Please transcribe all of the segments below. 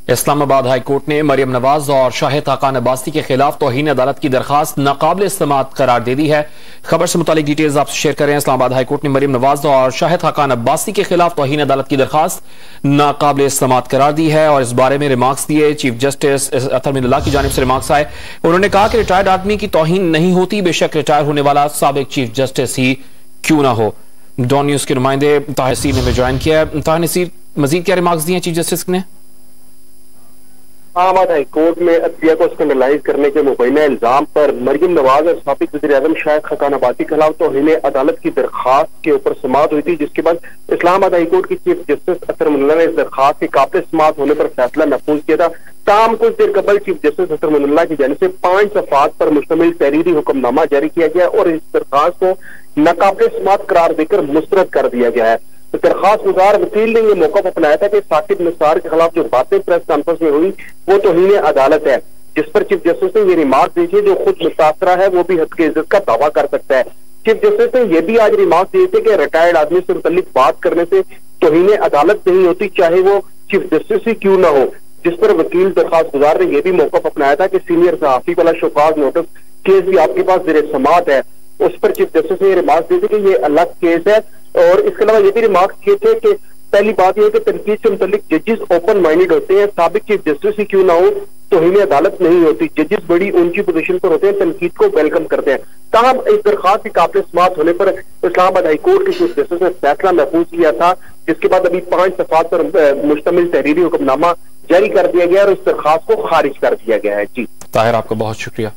Islamabad high court ने मरियम नवाज और शाहिद खाकान अब्बासी के खिलाफ तौहीन अदालत की दरखास्त नाकाबिल इस्तेमाल करार दे दी है। खबर से मुतालिक डिटेल्स आपसे शेयर कर रहे हैं। इस्लामाबाद हाई कोर्ट ने मरियम नवाज और शाहिद खाकान अब्बासी के खिलाफ तौहीन अदालत की दरखास्त नाकाबिल इस्तेमाल करार दी है और इस बारे में रिमार्क्स दिए। चीफ जस्टिस अतर मिनल्लाह की जानिब से रिमार्क्स आए। उन्होंने कहा कि रिटायर्ड आदमी की तौहीन नहीं होती, बेशक रिटायर होने वाला साबिक चीफ जस्टिस ही क्यों ना हो। डॉन न्यूज के नुमाइंदे ताहिर नसीर ने हमें ज्वाइन किया है। ताहिर नसीर, मजीद क्या रिमार्क्स दिए चीफ जस्टिस ने? इस्लामाबाद हाई कोर्ट में अदलिया को स्कैंडलाइज करने के मुबैना इल्जाम पर मरियम नवाज और साबिक वज़ीर-ए-आज़म शाहिद खाकान अब्बासी के खिलाफ तौहीन अदालत की दरखास्त के ऊपर समाअत हुई थी, जिसके बाद इस्लामाबाद हाई कोर्ट की चीफ जस्टिस अतर मिनल्लाह ने इस दरखास्त के काबिल समाअत होने पर फैसला महफूज किया था। ताहम कुछ देर कबल चीफ जस्टिस अतर मिनल्लाह की जानिब से 5 सफ़ात पर मुश्तमिल तहरीरी हुक्मनामा जारी किया गया और इस दरखास्त को नाकाबिल समाअत करार देकर मुस्तरद कर दिया गया है। दरखास्त गुजार वकील ने यह मौका अपनाया था कि साकिब निसार के खिलाफ जो बातें प्रेस कॉन्फ्रेंस में हुई वो तौहीन अदालत है, जिस पर चीफ जस्टिस ने ये रिमार्क दी थी जो खुद मुतासरा है वो भी हद की इज्जत का दावा कर सकता है। चीफ जस्टिस ने यह भी आज रिमार्क दिए थे कि रिटायर्ड आदमी से मुतल्लिक बात करने से तौहीन अदालत नहीं होती, चाहे वो चीफ जस्टिस ही क्यों ना हो, जिस पर वकील दरखास्त गुजार ने यह भी मौका अपनाया था कि सीनियर सहाफी वाला शोकाज नोटिस केस भी आपके पास ज़ेरे समाअत है। उस पर चीफ जस्टिस ने रिमार्क दिए थे कि ये अलग केस है और इसके अलावा ये भी रिमार्क किए थे कि पहली बात यह है कि तनकीद से मुतल्लिक जजेस ओपन माइंडेड होते हैं, साबिक चीफ जस्टिस ही क्यों ना हो तौहीन अदालत नहीं होती, जजेस बड़ी ऊंची पोजीशन पर होते हैं, तनकीद को वेलकम करते हैं। ताहम इस दरखास्त की काबिल समाअत होने पर इस्लामाबाद हाई कोर्ट के चीफ जस्टिस ने फैसला महफूज किया था, जिसके बाद अभी 5 सफ़ात पर मुश्तमिल तहरीरी हुक्मनामा जारी कर दिया गया और इस दरखास्त को खारिज कर दिया गया है। जी ताहिर, आपका बहुत शुक्रिया।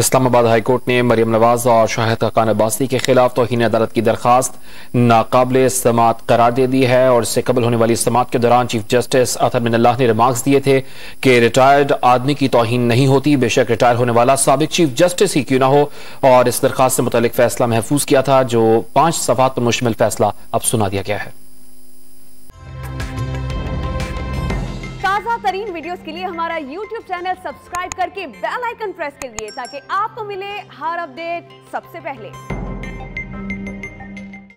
इस्लामाबाद हाई कोर्ट ने मरियम नवाज और शाहिद खाकान अब्बासी के खिलाफ तौहीन अदालत की दरखास्त नाकाबिल समाअत करार दे दी है और इससे कबल होने वाली समाअत के दौरान चीफ जस्टिस अतर मिनल्लाह ने रिमार्क्स दिए थे कि रिटायर्ड आदमी की तौहीन नहीं होती, बेशक रिटायर होने वाला साबिक चीफ जस्टिस ही क्यों ना हो, और इस दरखास्त से मुतालिक फैसला महफूज किया था जो 5 सफ़ात पर मुश्तमिल फैसला अब सुना दिया गया है। ताज़ा तरीन वीडियोस के लिए हमारा YouTube चैनल सब्सक्राइब करके बेल आइकन प्रेस करिए ताकि आपको मिले हर अपडेट सबसे पहले।